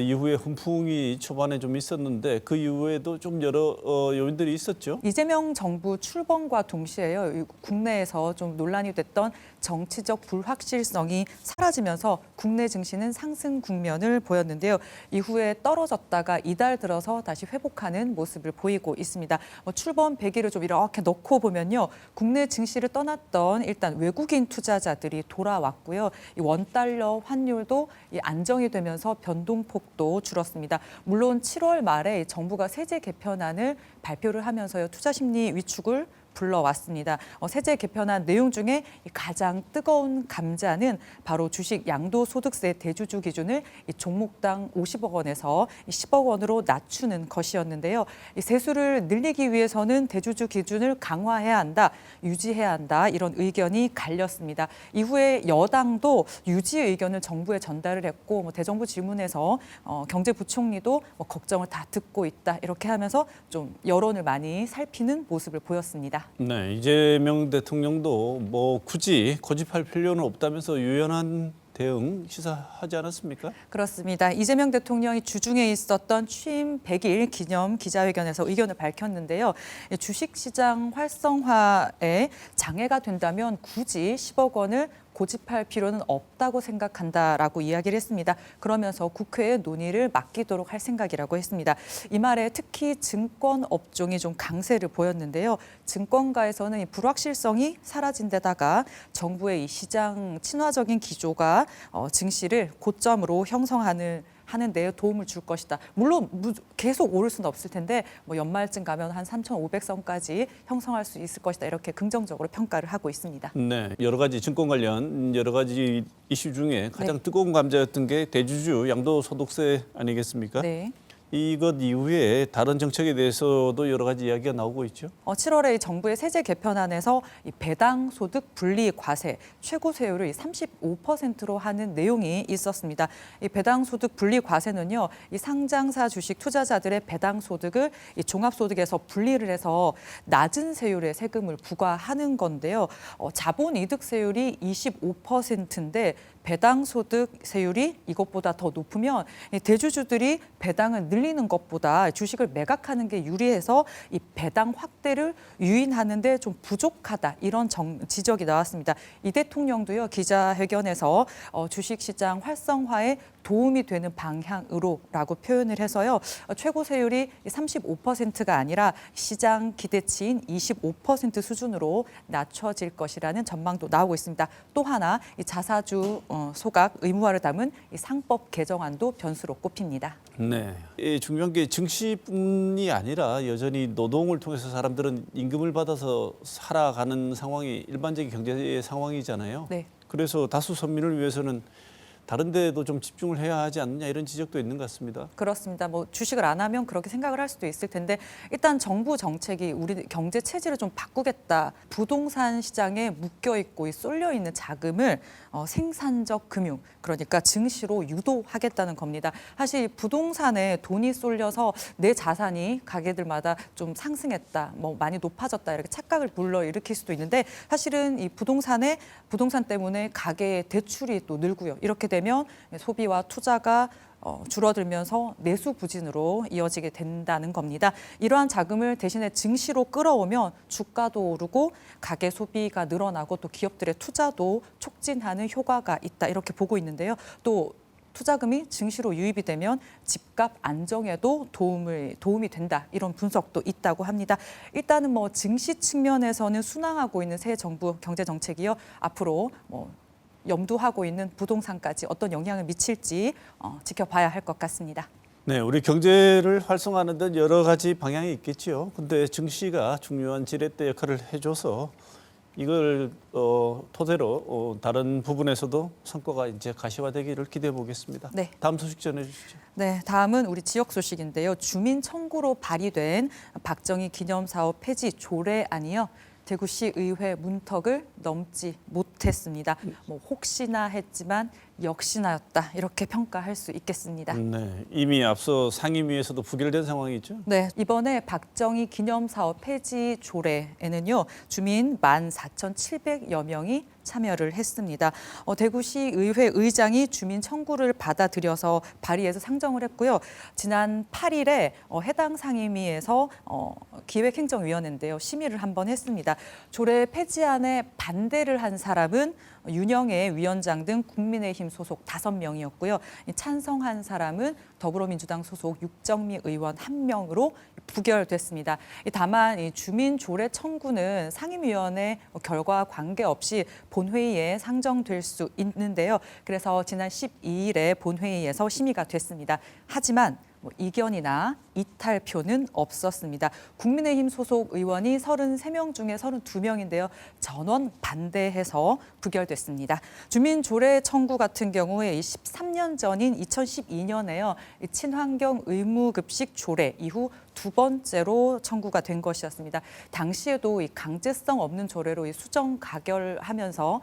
이후에 훈풍이 초반에 좀 있었는데 그 이후에도 좀 여러 요인들이 있었죠. 이재명 정부 출범과 동시에요, 국내에서 좀 논란이 됐던 정치적 불확실성이 사라지면서 국내 증시는 상승 국면을 보였는데요. 이후에 떨어졌다가 이달 들어서 다시 회복하는 모습을 보이고 있습니다. 출범 100일을 좀 이렇게 넣고 보면요, 국내 증시를 떠났던 일단 외국인 투자자들이 돌아왔고요. 이 원달러 환율도 안정이 되면서 변동폭도 줄었습니다. 물론 7월 말에 정부가 세제 개편안을 발표를 하면서요, 투자 심리 위축을 불러왔습니다. 세제 개편안 내용 중에 가장 뜨거운 감자는 바로 주식 양도소득세 대주주 기준을 종목당 50억 원에서 10억 원으로 낮추는 것이었는데요. 세수를 늘리기 위해서는 대주주 기준을 강화해야 한다, 유지해야 한다, 이런 의견이 갈렸습니다. 이후에 여당도 유지 의견을 정부에 전달을 했고, 대정부 질문에서 경제부총리도 걱정을 다 듣고 있다, 이렇게 하면서 좀 여론을 많이 살피는 모습을 보였습니다. 네, 이재명 대통령도 뭐 굳이 고집할 필요는 없다면서 유연한 대응 시사하지 않았습니까? 그렇습니다. 이재명 대통령이 주중에 있었던 취임 100일 기념 기자회견에서 의견을 밝혔는데요. 주식시장 활성화에 장애가 된다면 굳이 10억 원을 고집할 필요는 없다고 생각한다라고 이야기를 했습니다. 그러면서 국회에 논의를 맡기도록 할 생각이라고 했습니다. 이 말에 특히 증권 업종이 좀 강세를 보였는데요. 증권가에서는 이 불확실성이 사라진 데다가 정부의 이 시장 친화적인 기조가 증시를 고점으로 형성하는 데 도움을 줄 것이다. 물론 계속 오를 수는 없을 텐데 연말쯤 가면 한 3,500선까지 형성할 수 있을 것이다. 이렇게 긍정적으로 평가를 하고 있습니다. 네, 여러 가지 증권 관련 여러 가지 이슈 중에 가장 네. 뜨거운 감자였던 게 대주주 양도소득세 아니겠습니까? 네. 이것 이후에 다른 정책에 대해서도 여러 가지 이야기가 나오고 있죠. 7월에 정부의 세제 개편안에서 이 배당 소득 분리 과세 최고 세율을 35%로 하는 내용이 있었습니다. 이 배당 소득 분리 과세는요, 이 상장사 주식 투자자들의 배당 소득을 이 종합소득에서 분리를 해서 낮은 세율의 세금을 부과하는 건데요. 자본 이득 세율이 25%인데 배당 소득 세율이 이것보다 더 높으면 대주주들이 배당을 늘리는 것보다 주식을 매각하는 게 유리해서 이 배당 확대를 유인하는 데 좀 부족하다, 이런 지적이 나왔습니다. 이 대통령도요, 기자회견에서 주식시장 활성화에 도움이 되는 방향으로라고 표현을 해서요, 최고 세율이 35%가 아니라 시장 기대치인 25% 수준으로 낮춰질 것이라는 전망도 나오고 있습니다. 또 하나 이 자사주 소각 의무화를 담은 이 상법 개정안도 변수로 꼽힙니다. 네, 중요한 게 증시뿐이 아니라 여전히 노동을 통해서 사람들은 임금을 받아서 살아가는 상황이 일반적인 경제 상황이잖아요. 네. 그래서 다수 서민을 위해서는 다른 데도 좀 집중을 해야 하지 않느냐 이런 지적도 있는 것 같습니다. 그렇습니다. 뭐 주식을 안 하면 그렇게 생각을 할 수도 있을 텐데 일단 정부 정책이 우리 경제 체질을 좀 바꾸겠다. 부동산 시장에 묶여 있고 쏠려 있는 자금을 생산적 금융, 그러니까 증시로 유도하겠다는 겁니다. 사실 부동산에 돈이 쏠려서 내 자산이 가게들마다 좀 상승했다, 뭐 많이 높아졌다 이렇게 착각을 불러일으킬 수도 있는데 사실은 이 부동산 때문에 가계의 대출이 또 늘고요. 이렇게 되면 소비와 투자가 줄어들면서 내수 부진으로 이어지게 된다는 겁니다. 이러한 자금을 대신에 증시로 끌어오면 주가도 오르고 가계 소비가 늘어나고 또 기업들의 투자도 촉진하는 효과가 있다 이렇게 보고 있는데요. 또 투자금이 증시로 유입이 되면 집값 안정에도 도움이 된다 이런 분석도 있다고 합니다. 일단은 뭐 증시 측면에서는 순항하고 있는 새 정부 경제 정책이요. 앞으로 염두하고 있는 부동산까지 어떤 영향을 미칠지 지켜봐야 할 것 같습니다. 네, 우리 경제를 활성화하는 데 여러 가지 방향이 있겠지요. 근데 증시가 중요한 지렛대 역할을 해줘서 이걸 토대로 다른 부분에서도 성과가 이제 가시화되기를 기대해 보겠습니다. 네. 다음 소식 전해주시죠. 네, 다음은 우리 지역 소식인데요. 주민 청구로 발의된 박정희 기념사업 폐지 조례안이요. 대구시 의회 문턱을 넘지 못했습니다. 뭐 혹시나 했지만 역시나였다 이렇게 평가할 수 있겠습니다. 네, 이미 앞서 상임위에서도 부결된 상황이죠. 네, 이번에 박정희 기념사업 폐지 조례에는요. 주민 14,700여 명이 참여를 했습니다. 대구시 의회 의장이 주민 청구를 받아들여서 발의해서 상정을 했고요. 지난 8일에 해당 상임위에서 기획행정위원회인데요. 심의를 한번 했습니다. 조례 폐지안에 반대를 한 사람은 윤영애 위원장 등 국민의힘 소속 5명이었고요. 찬성한 사람은 더불어민주당 소속 육정미 의원 1명으로 부결됐습니다. 다만 이 주민 조례 청구는 상임위원회 결과 관계없이 본회의에 상정될 수 있는데요. 그래서 지난 12일에 본회의에서 심의가 됐습니다. 하지만 이견이나 이탈표는 없었습니다. 국민의힘 소속 의원이 33명 중에 32명인데요. 전원 반대해서 부결됐습니다. 주민 조례 청구 같은 경우에 13년 전인 2012년에요. 친환경 의무급식 조례 이후 두 번째로 청구가 된 것이었습니다. 당시에도 이 강제성 없는 조례로 수정 가결하면서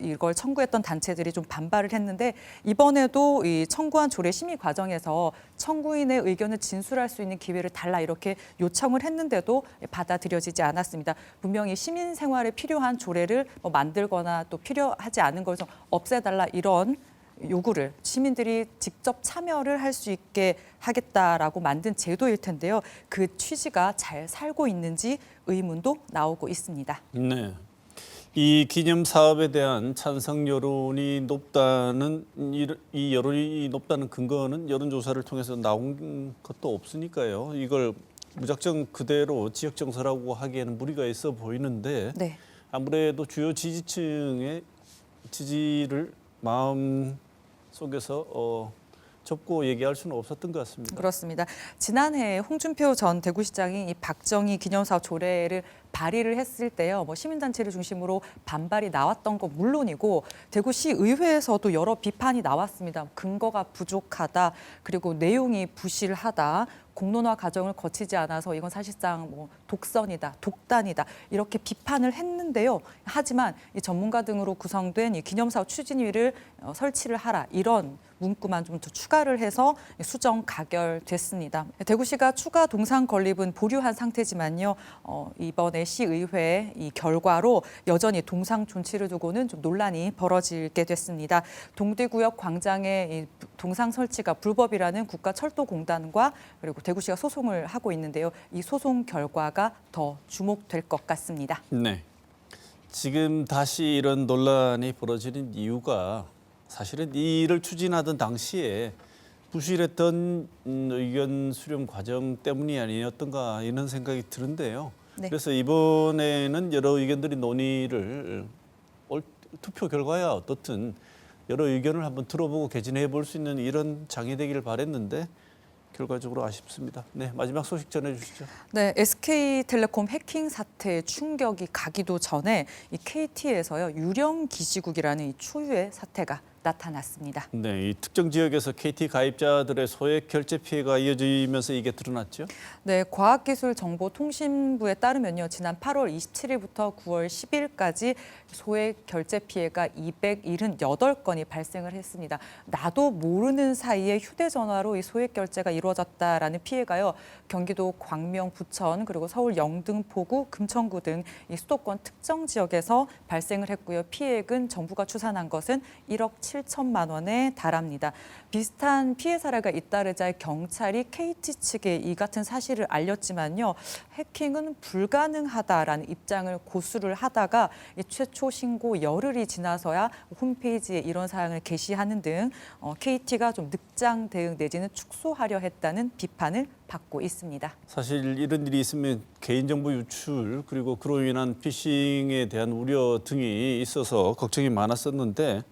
이걸 청구했던 단체들이 좀 반발을 했는데 이번에도 이 청구한 조례 심의 과정에서 청구인의 의견을 진술할 수 있는 기회를 달라 이렇게 요청을 했는데도 받아들여지지 않았습니다. 분명히 시민 생활에 필요한 조례를 만들거나 또 필요하지 않은 것을 없애달라 이런 요구를 시민들이 직접 참여를 할 수 있게 하겠다라고 만든 제도일 텐데요. 그 취지가 잘 살고 있는지 의문도 나오고 있습니다. 네. 이 기념 사업에 대한 찬성 여론이 높다는 이 여론이 높다는 근거는 여론조사를 통해서 나온 것도 없으니까요. 이걸 무작정 그대로 지역 정서라고 하기에는 무리가 있어 보이는데 네. 아무래도 주요 지지층의 지지를 마음 속에서 접고 얘기할 수는 없었던 것 같습니다. 그렇습니다. 지난해 홍준표 전 대구시장이 이 박정희 기념사업 조례를 발의를 했을 때요. 시민단체를 중심으로 반발이 나왔던 거 물론이고 대구시 의회에서도 여러 비판이 나왔습니다. 근거가 부족하다. 그리고 내용이 부실하다. 공론화 과정을 거치지 않아서 이건 사실상 독선이다, 독단이다 이렇게 비판을 했는데요. 하지만 이 전문가 등으로 구성된 이 기념사업 추진위를 설치를 하라 이런 문구만 좀 더 추가를 해서 수정 가결됐습니다. 대구시가 추가 동상 건립은 보류한 상태지만요. 이번에 시의회 이 결과로 여전히 동상 존치를 두고는 좀 논란이 벌어지게 됐습니다. 동대구역 광장에 이 동상 설치가 불법이라는 국가철도공단과 그리고 대구시가 소송을 하고 있는데요. 이 소송 결과가 더 주목될 것 같습니다. 네. 지금 다시 이런 논란이 벌어지는 이유가 사실은 이 일을 추진하던 당시에 부실했던 의견 수렴 과정 때문이 아니었던가 이런 생각이 드는데요. 네. 그래서 이번에는 여러 의견들이 논의를 투표 결과야 어떻든 여러 의견을 한번 들어보고 개진해 볼 수 있는 이런 장이 되기를 바랬는데 결과적으로 아쉽습니다. 네, 마지막 소식 전해주시죠. 네, SK텔레콤 해킹 사태에 충격이 가기도 전에 이 KT에서요 유령 기지국이라는 이 초유의 사태가 나타났습니다. 네, 이 특정 지역에서 KT 가입자들의 소액 결제 피해가 이어지면서 이게 드러났죠? 네, 과학기술정보통신부에 따르면요, 지난 8월 27일부터 9월 10일까지 소액 결제 피해가 278건이 발생을 했습니다. 나도 모르는 사이에 휴대전화로 이 소액 결제가 이루어졌다라는 피해가요, 경기도 광명, 부천, 그리고 서울 영등, 포구, 금천구 등 이 수도권 특정 지역에서 발생을 했고요. 피해액은 정부가 추산한 것은 1억 7천만 원에 달합니다. 비슷한 피해 사례가 잇따르자 경찰이 KT 측에 이 같은 사실을 알렸지만요, 해킹은 불가능하다라는 입장을 고수를 하다가 최초 신고 열흘이 지나서야 홈페이지에 이런 사항을 게시하는 등 KT가 좀 늑장 대응 내지는 축소하려 했다는 비판을 받고 있습니다. 사실 이런 일이 있으면 개인정보 유출 그리고 그로 인한 피싱에 대한 우려 등이 있어서 걱정이 많았었는데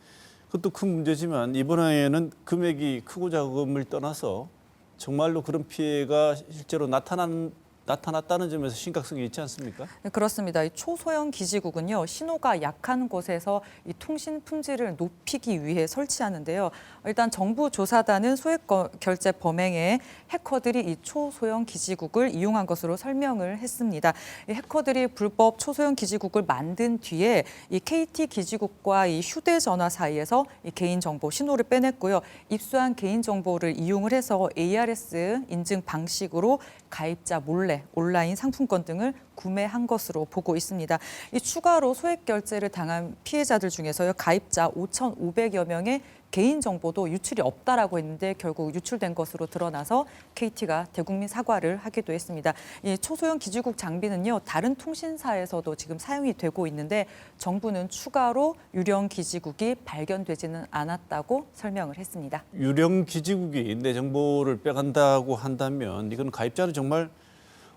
그것도 큰 문제지만 이번에는 금액이 크고 작음을 떠나서 정말로 그런 피해가 실제로 나타났다는 점에서 심각성이 있지 않습니까? 네, 그렇습니다. 이 초소형 기지국은요, 신호가 약한 곳에서 이 통신 품질을 높이기 위해 설치하는데요. 일단 정부 조사단은 소액 결제 범행에 해커들이 이 초소형 기지국을 이용한 것으로 설명을 했습니다. 이 해커들이 불법 초소형 기지국을 만든 뒤에 이 KT 기지국과 이 휴대전화 사이에서 이 개인정보 신호를 빼냈고요. 입수한 개인정보를 이용을 해서 ARS 인증 방식으로 가입자 몰래 온라인 상품권 등을 구매한 것으로 보고 있습니다. 이 추가로 소액 결제를 당한 피해자들 중에서요, 가입자 5,500여 명의 개인정보도 유출이 없다라고 했는데 결국 유출된 것으로 드러나서 KT가 대국민 사과를 하기도 했습니다. 이 초소형 기지국 장비는요, 다른 통신사에서도 지금 사용이 되고 있는데 정부는 추가로 유령 기지국이 발견되지는 않았다고 설명을 했습니다. 유령 기지국이 내 정보를 빼간다고 한다면 이건 가입자는 정말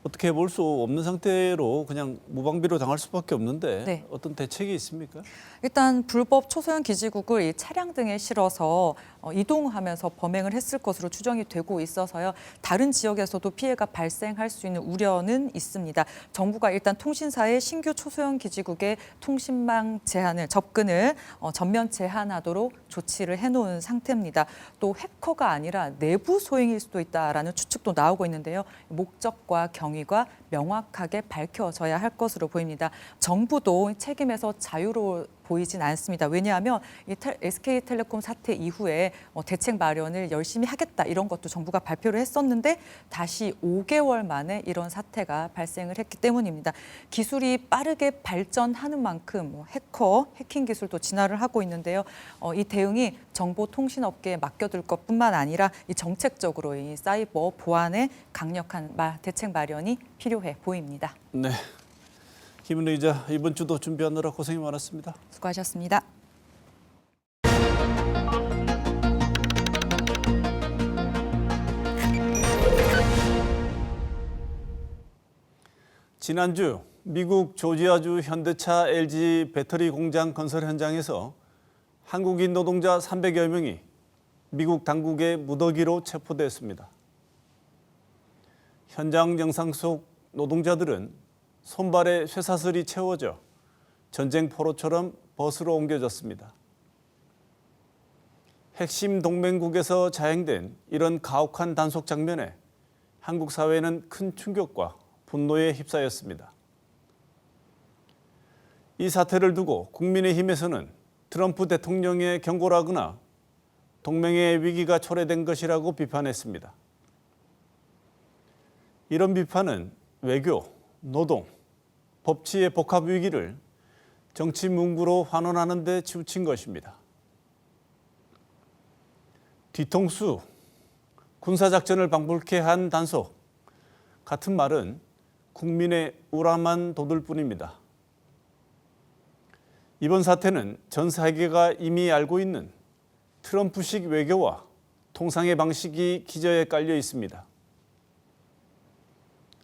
어떻게 볼 수 없는 상태로 그냥 무방비로 당할 수밖에 없는데 네. 어떤 대책이 있습니까? 일단 불법 초소형 기지국을 이 차량 등에 실어서 이동하면서 범행을 했을 것으로 추정이 되고 있어서요. 다른 지역에서도 피해가 발생할 수 있는 우려는 있습니다. 정부가 일단 통신사의 신규 초소형 기지국의 통신망 접근을 전면 제한하도록 조치를 해놓은 상태입니다. 또 해커가 아니라 내부 소행일 수도 있다라는 추측도 나오고 있는데요. 목적과 경위가 명확하게 밝혀져야 할 것으로 보입니다. 정부도 책임에서 자유로워 보이진 않습니다. 왜냐하면 이 SK텔레콤 사태 이후에 대책 마련을 열심히 하겠다 이런 것도 정부가 발표를 했었는데 다시 5개월 만에 이런 사태가 발생을 했기 때문입니다. 기술이 빠르게 발전하는 만큼 해킹 기술도 진화를 하고 있는데요. 이 대응이 정보통신업계에 맡겨둘 것뿐만 아니라 이 정책적으로 이 사이버 보안에 강력한 대책 마련이 필요해 보입니다. 네, 김은혜 기자 이번 주도 준비하느라 고생이 많았습니다. 수고하셨습니다. 지난주 미국 조지아주 현대차 LG 배터리 공장 건설 현장에서 한국인 노동자 300여 명이 미국 당국의 무더기로 체포됐습니다. 현장 영상 속 노동자들은 손발에 쇠사슬이 채워져 전쟁 포로처럼 벗으로 옮겨졌습니다. 핵심 동맹국에서 자행된 이런 가혹한 단속 장면에 한국 사회는 큰 충격과 분노에 휩싸였습니다. 이 사태를 두고 국민의힘에서는 트럼프 대통령의 경고라거나 동맹의 위기가 초래된 것이라고 비판했습니다. 이런 비판은 외교, 노동, 법치의 복합 위기를 정치 문구로 환원하는 데 치우친 것입니다. 뒤통수, 군사작전을 방불케 한 단속 같은 말은 국민의 우람한 돋을 뿐입니다. 이번 사태는 전 세계가 이미 알고 있는 트럼프식 외교와 통상의 방식이 기저에 깔려 있습니다.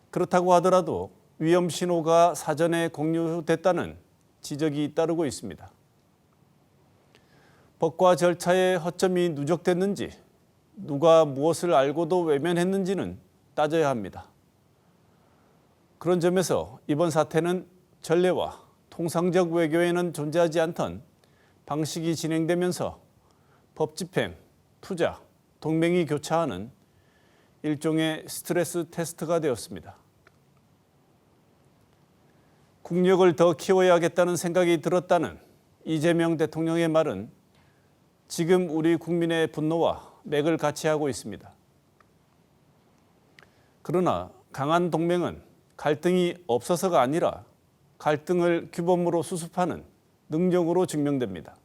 그렇다고 하더라도 위험 신호가 사전에 공유됐다는 지적이 잇따르고 있습니다. 법과 절차에 허점이 누적됐는지 누가 무엇을 알고도 외면했는지는 따져야 합니다. 그런 점에서 이번 사태는 전례와 통상적 외교에는 존재하지 않던 방식이 진행되면서 법 집행, 투자, 동맹이 교차하는 일종의 스트레스 테스트가 되었습니다. 국력을 더 키워야겠다는 생각이 들었다는 이재명 대통령의 말은 지금 우리 국민의 분노와 맥을 같이 하고 있습니다. 그러나 강한 동맹은 갈등이 없어서가 아니라 갈등을 규범으로 수습하는 능력으로 증명됩니다.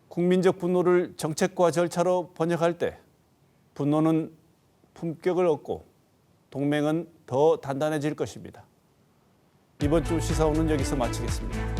국민적 분노를 정책과 절차로 번역할 때 분노는 품격을 얻고 동맹은 더 단단해질 것입니다. 이번 주 시사오는 여기서 마치겠습니다.